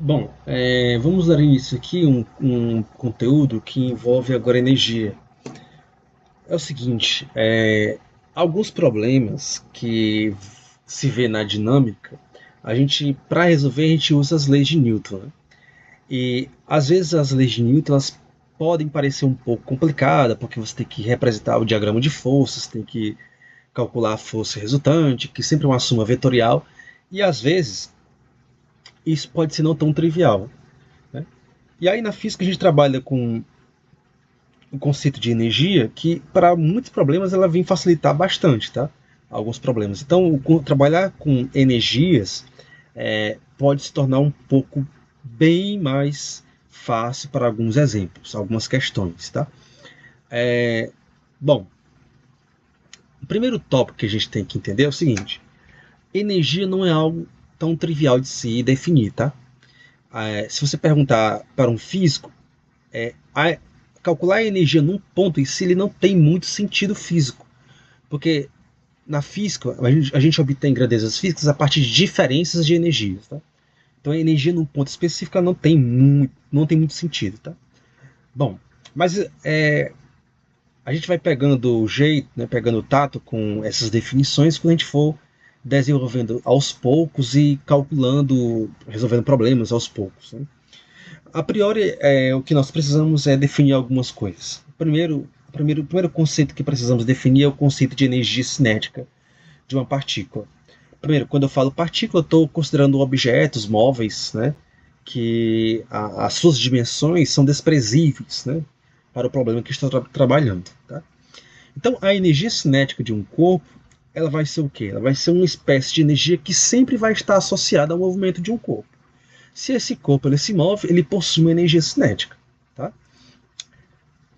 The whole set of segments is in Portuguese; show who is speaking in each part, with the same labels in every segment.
Speaker 1: Bom, vamos dar início aqui a um conteúdo que envolve agora energia. É o seguinte, alguns problemas que se vê na dinâmica, para resolver, a gente usa as leis de Newton, né? E às vezes as leis de Newton elas podem parecer um pouco complicadas, porque você tem que representar o diagrama de forças, tem que calcular a força resultante, que sempre é uma soma vetorial, e às vezes isso pode ser não tão trivial, né? E aí na física a gente trabalha com o conceito de energia que para muitos problemas ela vem facilitar bastante, tá? Alguns problemas. Então trabalhar com energias pode se tornar um pouco bem mais fácil para alguns exemplos, algumas questões, tá? Bom, o primeiro tópico que a gente tem que entender é o seguinte: energia não é algo tão trivial de se definir, tá? Se você perguntar para um físico, a, calcular a energia num ponto em si ele não tem muito sentido físico, porque na física a gente obtém grandezas físicas a partir de diferenças de energias, tá? Então a energia num ponto específico não tem muito sentido, tá? Bom, mas a gente vai pegando o jeito, né, pegando o tato com essas definições quando a gente for desenvolvendo aos poucos e calculando, resolvendo problemas aos poucos, né? A priori, o que nós precisamos é definir algumas coisas. O primeiro conceito que precisamos definir é o conceito de energia cinética de uma partícula. Primeiro, quando eu falo partícula, eu estou considerando objetos móveis, né, que as suas dimensões são desprezíveis, né, para o problema que estou trabalhando. Tá? Então, a energia cinética de um corpo, ela vai ser o quê? Ela vai ser uma espécie de energia que sempre vai estar associada ao movimento de um corpo. Se esse corpo ele se move, ele possui uma energia cinética. Tá?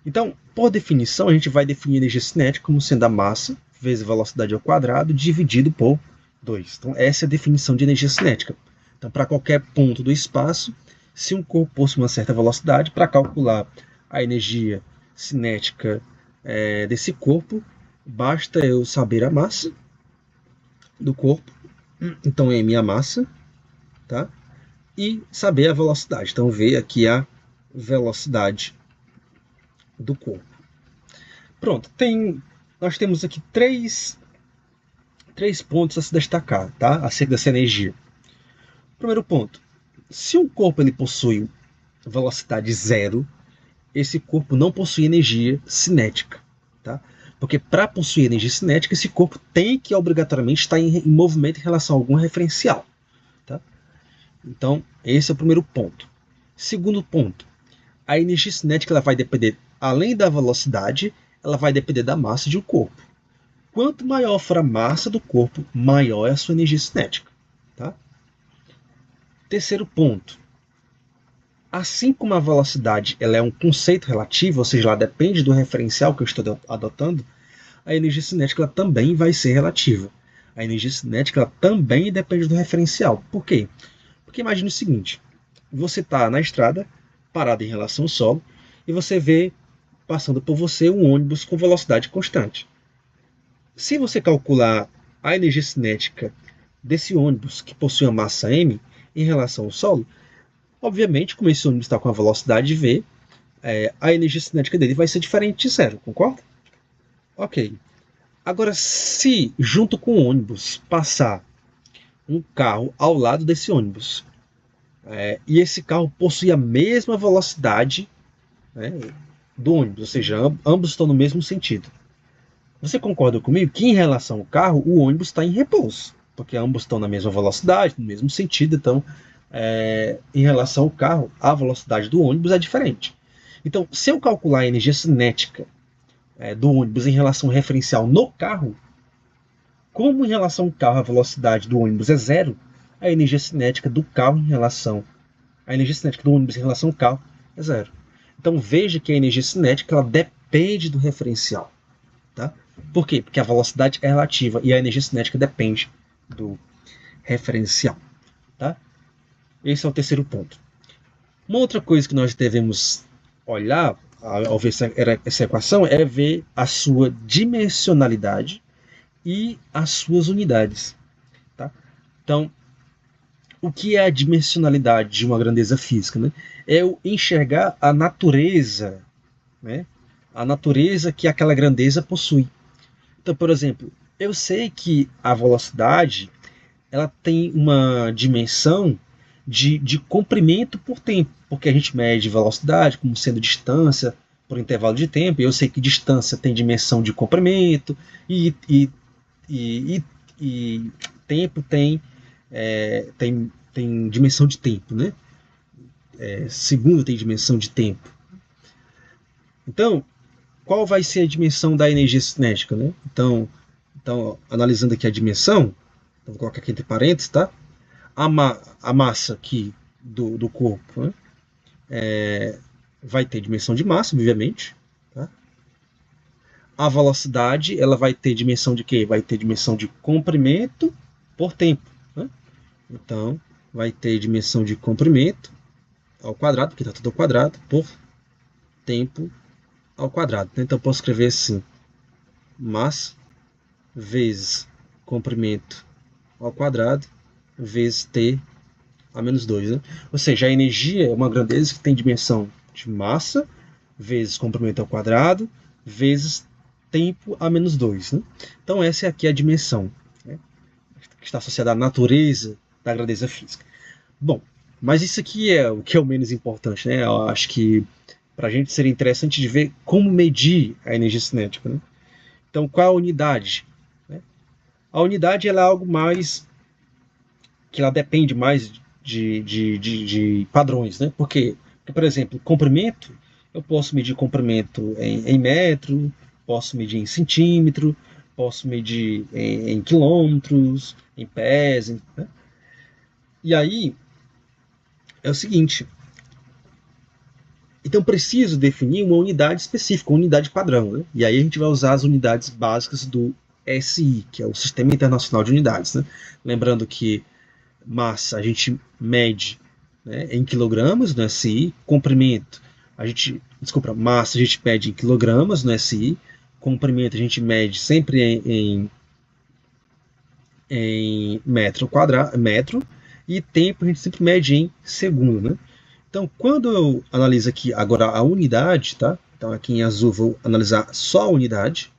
Speaker 1: Então, por definição, a gente vai definir a energia cinética como sendo a massa vezes a velocidade ao quadrado dividido por 2. Então, essa é a definição de energia cinética. Então, para qualquer ponto do espaço, se um corpo possui uma certa velocidade, para calcular a energia cinética desse corpo, basta eu saber a massa do corpo, então m é a massa, tá? E saber a velocidade. Então, V aqui a velocidade do corpo. Pronto, nós temos aqui três pontos a se destacar, tá? Acerca dessa energia. Primeiro ponto: se um corpo ele possui velocidade zero, esse corpo não possui energia cinética, tá? Porque para possuir energia cinética, esse corpo tem que obrigatoriamente estar em movimento em relação a algum referencial, tá? Então, esse é o primeiro ponto. Segundo ponto: a energia cinética ela vai depender, além da velocidade, ela vai depender da massa de um corpo. Quanto maior for a massa do corpo, maior é a sua energia cinética. Tá? Terceiro ponto. Assim como a velocidade ela é um conceito relativo, ou seja, ela depende do referencial que eu estou adotando, a energia cinética ela também vai ser relativa. A energia cinética ela também depende do referencial. Por quê? Porque imagine o seguinte: você está na estrada, parado em relação ao solo, e você vê passando por você um ônibus com velocidade constante. Se você calcular a energia cinética desse ônibus que possui a massa m em relação ao solo, obviamente, como esse ônibus está com a velocidade v, a energia cinética dele vai ser diferente de zero, concorda? Ok. Agora, se junto com o ônibus passar um carro ao lado desse ônibus, e esse carro possui a mesma velocidade, né, do ônibus, ou seja, ambos estão no mesmo sentido. Você concorda comigo que em relação ao carro, o ônibus está em repouso, porque ambos estão na mesma velocidade, no mesmo sentido, então em relação ao carro, a velocidade do ônibus é diferente. Então, se eu calcular a energia cinética do ônibus em relação ao referencial no carro, como em relação ao carro a velocidade do ônibus é zero, a energia cinética do carro em relação a energia cinética do ônibus em relação ao carro é zero. Então veja que a energia cinética ela depende do referencial. Tá? Por quê? Porque a velocidade é relativa e a energia cinética depende do referencial. Tá? Esse é o terceiro ponto. Uma outra coisa que nós devemos olhar ao ver essa equação é ver a sua dimensionalidade e as suas unidades. Tá? Então, o que é a dimensionalidade de uma grandeza física? Né? É o enxergar a natureza, né? A natureza que aquela grandeza possui. Então, por exemplo, eu sei que a velocidade ela tem uma dimensão de comprimento por tempo, porque a gente mede velocidade como sendo distância por intervalo de tempo, e eu sei que distância tem dimensão de comprimento, e, e tempo tem dimensão de tempo, né? Segundo tem dimensão de tempo. Então, qual vai ser a dimensão da energia cinética, né? Então analisando aqui a dimensão, vou colocar aqui entre parênteses, tá? A massa aqui do corpo, né? Vai ter dimensão de massa, obviamente. Tá? A velocidade ela vai ter dimensão de quê? Vai ter dimensão de comprimento por tempo. Né? Então, vai ter dimensão de comprimento ao quadrado, porque está tudo ao quadrado, por tempo ao quadrado. Então, eu posso escrever assim: massa vezes comprimento ao quadrado vezes t a menos 2. Né? Ou seja, a energia é uma grandeza que tem dimensão de massa vezes comprimento ao quadrado vezes tempo a menos 2. Né? Então essa aqui é a dimensão, né? Que está associada à natureza da grandeza física. Bom, mas isso aqui é o que é o menos importante. Né? Eu acho que para a gente seria interessante de ver como medir a energia cinética. Né? Então qual é a unidade? Né? A unidade ela é algo mais que ela depende mais de padrões, né? Porque, por exemplo, comprimento, eu posso medir comprimento em metro, posso medir em centímetro, posso medir em quilômetros, em pés, né? E aí é o seguinte, então preciso definir uma unidade específica, uma unidade padrão, né? E aí a gente vai usar as unidades básicas do SI, que é o Sistema Internacional de Unidades, né? Lembrando que massa a gente mede, né, em quilogramas no SI, comprimento massa a gente mede em quilogramas no SI, comprimento a gente mede sempre em metro, e tempo a gente sempre mede em segundo, né? Então, quando eu analiso aqui agora a unidade, tá? Então aqui em azul vou analisar só a unidade.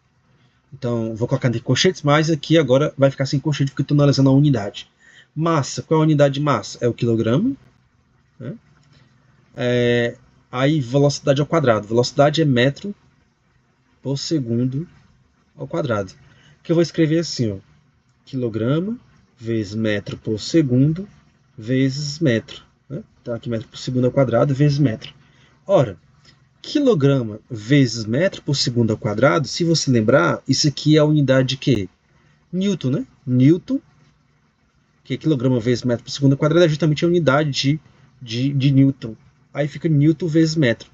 Speaker 1: Então vou colocar entre colchetes, mas aqui agora vai ficar sem colchete porque estou analisando a unidade. Massa, qual é a unidade de massa? É o quilograma. Né? Aí velocidade ao quadrado. Velocidade é metro por segundo ao quadrado. Que eu vou escrever assim, ó, quilograma vezes metro por segundo vezes metro. Né? Então aqui metro por segundo ao quadrado vezes metro. Ora, quilograma vezes metro por segundo ao quadrado, se você lembrar, isso aqui é a unidade de quê? Newton, né? Newton, que é quilograma vezes metro por segundo ao quadrado, é justamente a unidade de Newton. Aí fica Newton vezes metro.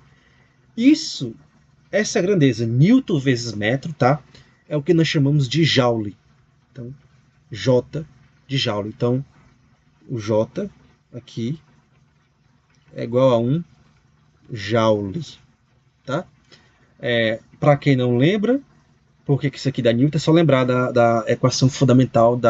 Speaker 1: Essa grandeza, Newton vezes metro, tá? É o que nós chamamos de Joule. Então, J de Joule. Então, o J aqui é igual a 1 Joule, tá? Para quem não lembra, por que isso aqui dá Newton, é só lembrar da equação fundamental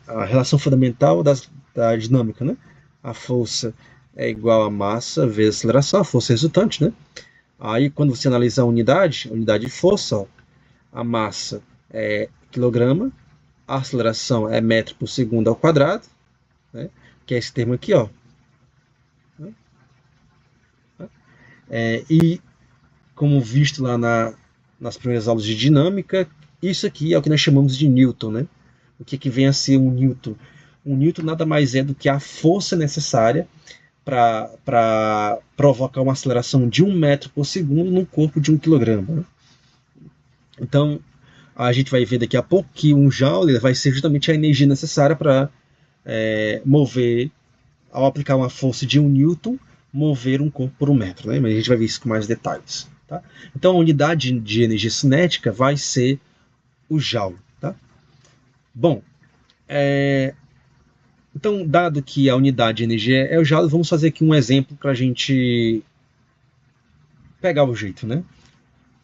Speaker 1: a relação fundamental da dinâmica, né? A força é igual a massa vezes aceleração, a força resultante, né? Aí, quando você analisa a unidade de força, ó, a massa é quilograma, a aceleração é metro por segundo ao quadrado, né? Que é esse termo aqui, ó. E, como visto lá nas primeiras aulas de dinâmica, isso aqui é o que nós chamamos de Newton, né? O que vem a ser um Newton? Um Newton nada mais é do que a força necessária para provocar uma aceleração de 1 metro por segundo num corpo de 1 quilograma. Né? Então, a gente vai ver daqui a pouco que um joule vai ser justamente a energia necessária para mover, ao aplicar uma força de 1 newton, mover um corpo por 1 metro. Né? Mas a gente vai ver isso com mais detalhes. Tá? Então, a unidade de energia cinética vai ser o joule. Tá? Bom, então, dado que a unidade de energia é o joule, vamos fazer aqui um exemplo para a gente pegar o jeito, né?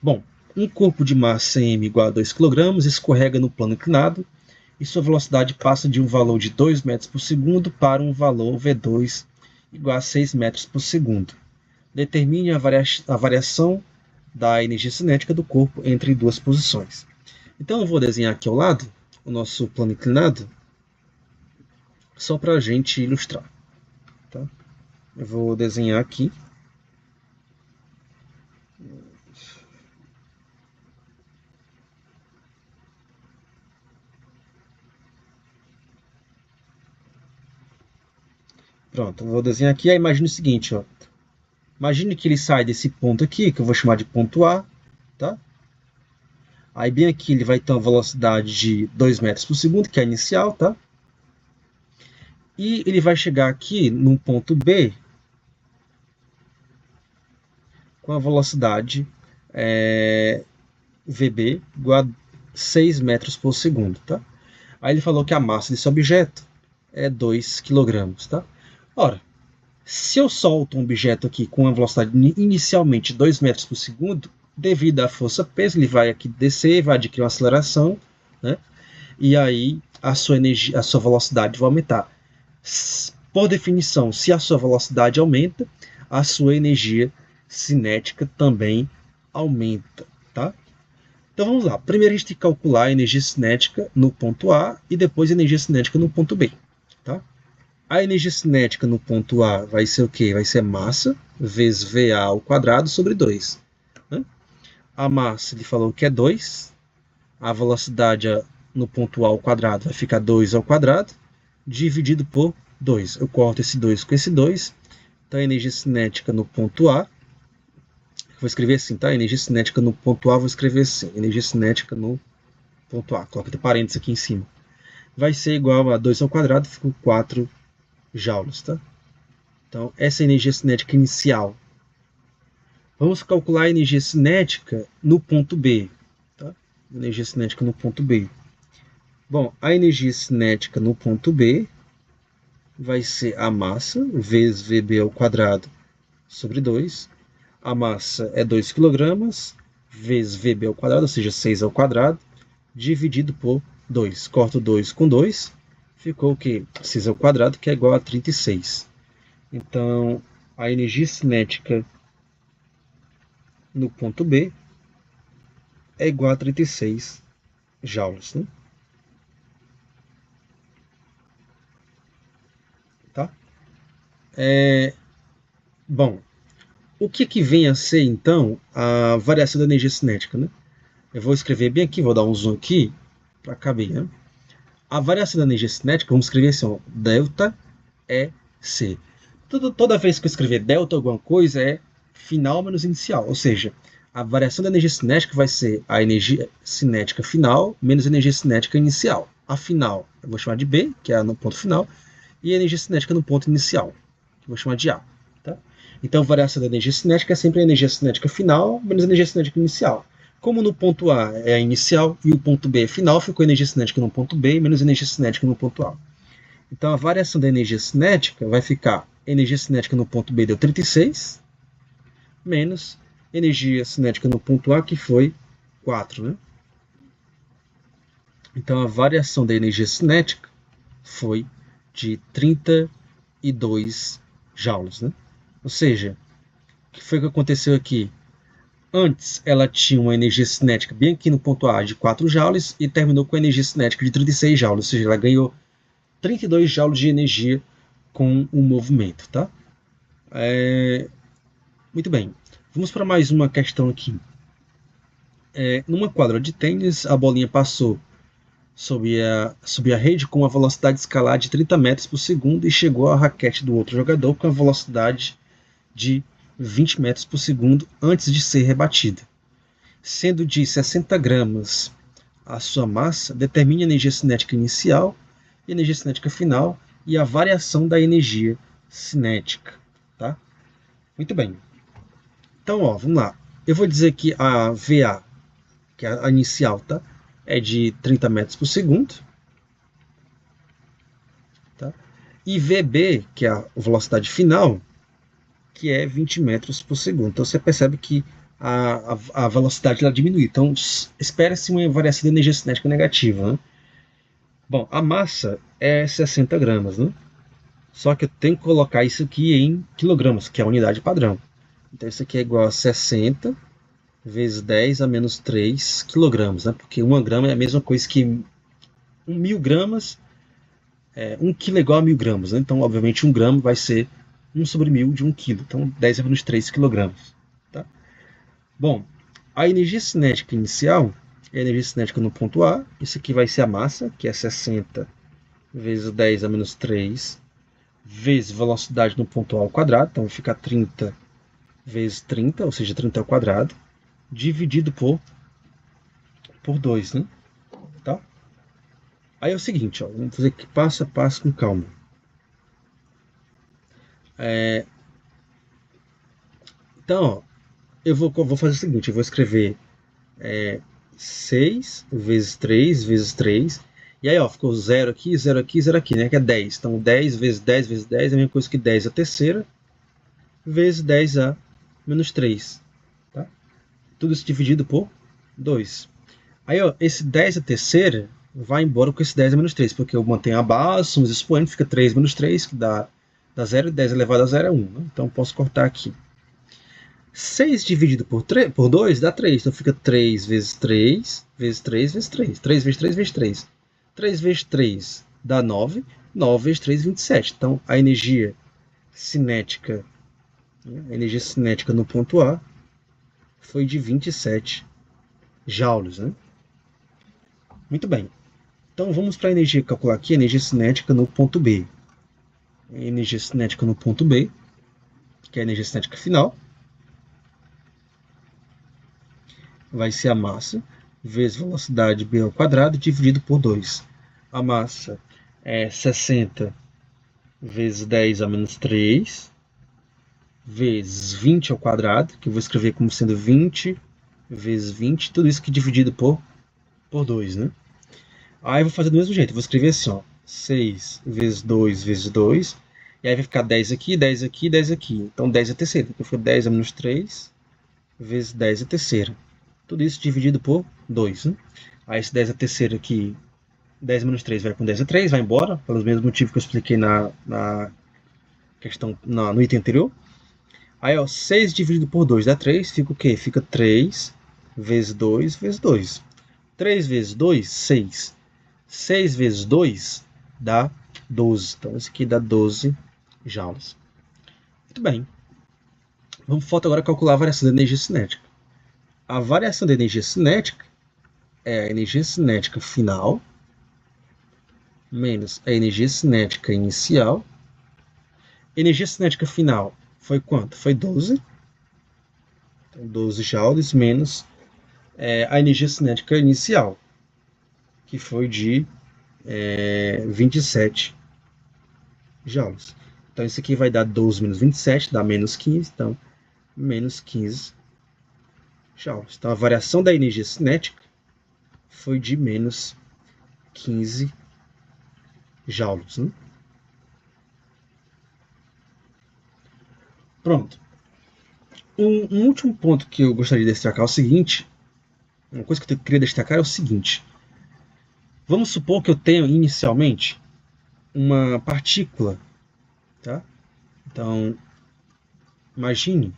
Speaker 1: Bom, um corpo de massa m igual a 2 kg escorrega no plano inclinado e sua velocidade passa de um valor de 2 metros por segundo para um valor V2 igual a 6 metros por segundo. Determine a variação da energia cinética do corpo entre duas posições. Então eu vou desenhar aqui ao lado o nosso plano inclinado, só para a gente ilustrar. Tá? Eu vou desenhar aqui. Pronto, eu vou desenhar aqui. Aí imagine o seguinte, ó. Imagine que ele sai desse ponto aqui, que eu vou chamar de ponto A, tá? Aí bem aqui ele vai ter uma velocidade de 2 metros por segundo, que é a inicial, tá? E ele vai chegar aqui num ponto B com a velocidade VB igual a 6 metros por segundo, tá? Aí ele falou que a massa desse objeto é 2 kg, tá? Ora, se eu solto um objeto aqui com uma velocidade inicialmente 2 metros por segundo, devido à força peso, ele vai aqui descer, vai adquirir uma aceleração, né? E aí a sua energia, a sua velocidade vai aumentar. Por definição, se a sua velocidade aumenta, a sua energia cinética também aumenta, tá? Então vamos lá. Primeiro a gente tem que calcular a energia cinética no ponto A e depois a energia cinética no ponto B, tá? A energia cinética no ponto A vai ser o quê? Vai ser massa vezes VA ao quadrado sobre 2. Né? A massa, ele falou que é 2. A velocidade no ponto A ao quadrado vai ficar 2 ao quadrado, dividido por 2. Eu corto esse 2 com esse 2. Então a energia cinética no ponto A, vou escrever assim, tá? A energia cinética no ponto A, vou escrever assim. Energia cinética no ponto A. Coloca parênteses aqui em cima. Vai ser igual a 2 ao quadrado, ficou 4 joules, tá? Então, essa é a energia cinética inicial. Vamos calcular a energia cinética no ponto B, tá? Energia cinética no ponto B. Bom, a energia cinética no ponto B vai ser a massa vezes VB ao quadrado sobre 2. A massa é 2 kg vezes VB ao quadrado, ou seja, 6 ao quadrado, dividido por 2. Corto 2 com 2. Ficou o quê? 6 ao quadrado, que é igual a 36. Então, a energia cinética no ponto B é igual a 36 joules. Né? Tá? Bom, o que vem a ser, então, a variação da energia cinética? Né? Eu vou escrever bem aqui, vou dar um zoom aqui para caber. Né? A variação da energia cinética, vamos escrever assim, ó, delta EC. Toda vez que eu escrever delta alguma coisa é final menos inicial, ou seja, a variação da energia cinética vai ser a energia cinética final menos a energia cinética inicial. A final eu vou chamar de B, que é no ponto final, e a energia cinética no ponto inicial, que eu vou chamar de A. Tá? Então a variação da energia cinética é sempre a energia cinética final menos a energia cinética inicial. Como no ponto A é a inicial e o ponto B é final, ficou energia cinética no ponto B menos energia cinética no ponto A. Então a variação da energia cinética vai ficar energia cinética no ponto B deu 36, menos energia cinética no ponto A, que foi 4. Né? Então a variação da energia cinética foi de 32 joules. Né? Ou seja, o que foi que aconteceu aqui? Antes ela tinha uma energia cinética bem aqui no ponto A de 4 joules e terminou com a energia cinética de 36 joules, ou seja, ela ganhou 32 joules de energia com o movimento. Tá? Muito bem, vamos para mais uma questão aqui. Numa quadra de tênis, a bolinha passou sob a rede com uma velocidade escalar de 30 metros por segundo e chegou à raquete do outro jogador com a velocidade de 20 metros por segundo antes de ser rebatida. Sendo de 60 gramas a sua massa, determine a energia cinética inicial, a energia cinética final e a variação da energia cinética. Tá? Muito bem. Então, ó, vamos lá. Eu vou dizer que a VA, que é a inicial, tá? É de 30 metros por segundo. Tá? E VB, que é a velocidade final, que é 20 metros por segundo. Então você percebe que a velocidade ela diminui. Então espera-se uma variação de energia cinética negativa. Né? Bom, a massa é 60 gramas, né? Só que eu tenho que colocar isso aqui em quilogramas, que é a unidade padrão. Então isso aqui é igual a 60 vezes 10 a menos 3 quilogramas, né? Porque 1 grama é a mesma coisa que 1.000 gramas, 1 quilo é igual a 1.000 gramas, né? Então, obviamente, 1 grama vai ser 1 sobre 1.000 de 1 quilo. Então, 10 a menos 3 quilogramas. Tá? Bom, a energia cinética inicial é a energia cinética no ponto A. Isso aqui vai ser a massa, que é 60 vezes 10 a menos 3, vezes velocidade no ponto A ao quadrado. Então, vai ficar 30 vezes 30, ou seja, 30 ao quadrado, dividido por 2, né? Tá? Aí é o seguinte, ó, vamos fazer aqui passo a passo com calma. Então, ó, eu vou fazer o seguinte, eu vou escrever 6 vezes 3 vezes 3. E aí, ó, ficou 0 aqui, 0 aqui, 0 aqui, né? Que é 10. Então, 10 vezes 10 vezes 10 é a mesma coisa que 10 a terceira vezes 10 a menos 3. Tá? Tudo isso dividido por 2. Aí, ó, esse 10 a terceira vai embora com esse 10 a menos 3, porque eu mantenho a base, somos expoentes, fica 3 menos 3, que dá 0, e 10 elevado a 0 é 1. Né? Então, posso cortar aqui. 6 dividido por 2 dá 3. Então fica 3 vezes 3 vezes 3 vezes 3. 3 vezes 3 vezes 3. 3 vezes 3 dá 9. 9 vezes 3, 27. Então a energia cinética no ponto A foi de 27 joules. Né? Muito bem. Então vamos para a energia, calcular aqui a energia cinética no ponto B. A energia cinética no ponto B, que é a energia cinética final, vai ser a massa vezes velocidade b ao quadrado dividido por 2. A massa é 60 vezes 10 a menos 3 vezes 20 ao quadrado, que eu vou escrever como sendo 20 vezes 20, tudo isso que dividido por 2, né? Aí eu vou fazer do mesmo jeito, eu vou escrever assim, ó, 6 vezes 2 vezes 2, e aí vai ficar 10 aqui, 10 aqui, 10 aqui. Então 10 é a terceira, então foi 10 a menos 3 vezes 10 é a terceira. Tudo isso dividido por 2. Né? Aí esse 10 a terceira aqui, 10 menos 3 vai com 10 a 3, vai embora, pelos mesmos motivos que eu expliquei na questão, no item anterior. Aí, ó, 6 dividido por 2 dá 3, fica o quê? Fica 3 vezes 2 vezes 2. 3 vezes 2, 6. 6 vezes 2 dá 12. Então, isso aqui dá 12 joules. Muito bem. Falta agora calcular a variação da energia cinética. A variação da energia cinética é a energia cinética final menos a energia cinética inicial. Energia cinética final foi quanto? Foi 12. Então, 12 joules menos a energia cinética inicial, que foi de 27 joules. Então, isso aqui vai dar 12 menos 27, dá menos 15. Então, menos 15 joules. Então, a variação da energia cinética foi de menos 15 joules. Né? Pronto. Um último ponto que eu gostaria de destacar é o seguinte. Uma coisa que eu queria destacar é o seguinte. Vamos supor que eu tenho inicialmente uma partícula. Tá? Então, imagine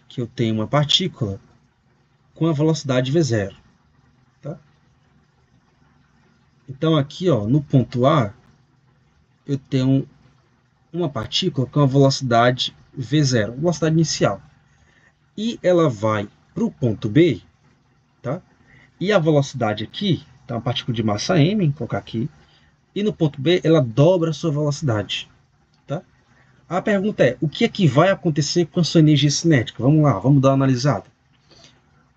Speaker 1: que eu tenho uma partícula com a velocidade v0. Tá? Então, aqui ó, no ponto A, eu tenho uma partícula com a velocidade v0, velocidade inicial. E ela vai para o ponto B, tá? E a velocidade aqui, tá, uma partícula de massa m, vou colocar aqui, e no ponto B ela dobra a sua velocidade. Tá? A pergunta é, o que é que vai acontecer com a sua energia cinética? Vamos lá, vamos dar uma analisada.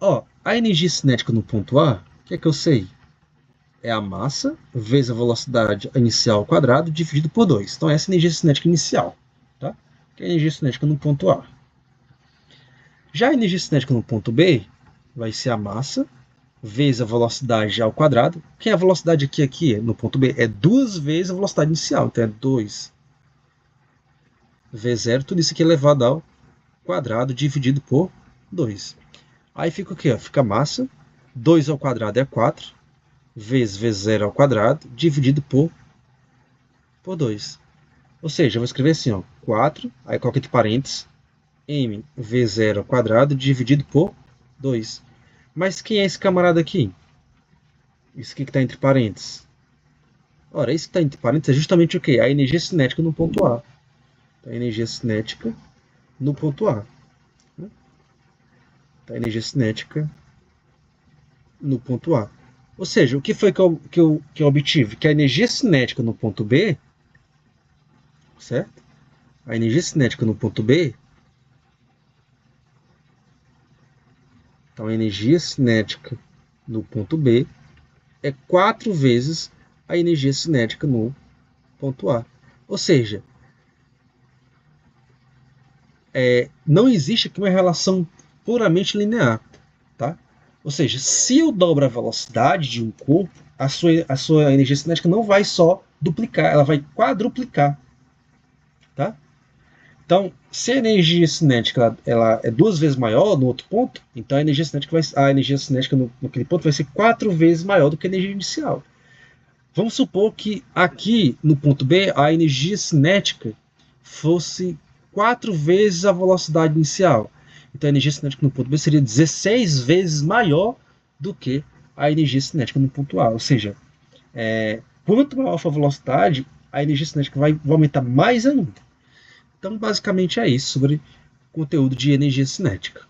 Speaker 1: Ó, a energia cinética no ponto A, o que é que eu sei? É a massa vezes a velocidade inicial ao quadrado dividido por 2. Então essa é a energia cinética inicial. Tá? Que é a energia cinética no ponto A. Já a energia cinética no ponto B vai ser a massa vezes a velocidade ao quadrado. Que é a velocidade aqui no ponto B? É 2 vezes a velocidade inicial. Então é 2 V0, tudo isso aqui elevado ao quadrado dividido por 2. Aí fica o quê? Fica a massa. 2 ao quadrado é 4. vezes V0 ao quadrado dividido por 2. Ou seja, eu vou escrever assim, ó, 4, aí coloco entre parênteses, mv0 ao quadrado dividido por 2. Mas quem é esse camarada aqui? Isso aqui que está entre parênteses. Ora, isso que está entre parênteses é justamente o quê? A energia cinética no ponto A. Então, a energia cinética no ponto A. Então, a energia cinética no ponto A. Ou seja, o que foi que eu obtive? Que a energia cinética no ponto B, certo? A energia cinética no ponto B, então a energia cinética no ponto B é 4 vezes a energia cinética no ponto A. Ou seja, não existe aqui uma relação puramente linear. Tá? Ou seja, se eu dobro a velocidade de um corpo, a sua energia cinética não vai só duplicar, ela vai quadruplicar. Tá? Então, se a energia cinética ela é 2 vezes maior no outro ponto, então a energia cinética naquele ponto vai ser 4 vezes maior do que a energia inicial. Vamos supor que aqui no ponto B a energia cinética fosse 4 vezes a velocidade inicial. Então a energia cinética no ponto B seria 16 vezes maior do que a energia cinética no ponto A. Ou seja, quanto maior for a velocidade, a energia cinética vai aumentar mais ainda. Então basicamente é isso sobre o conteúdo de energia cinética.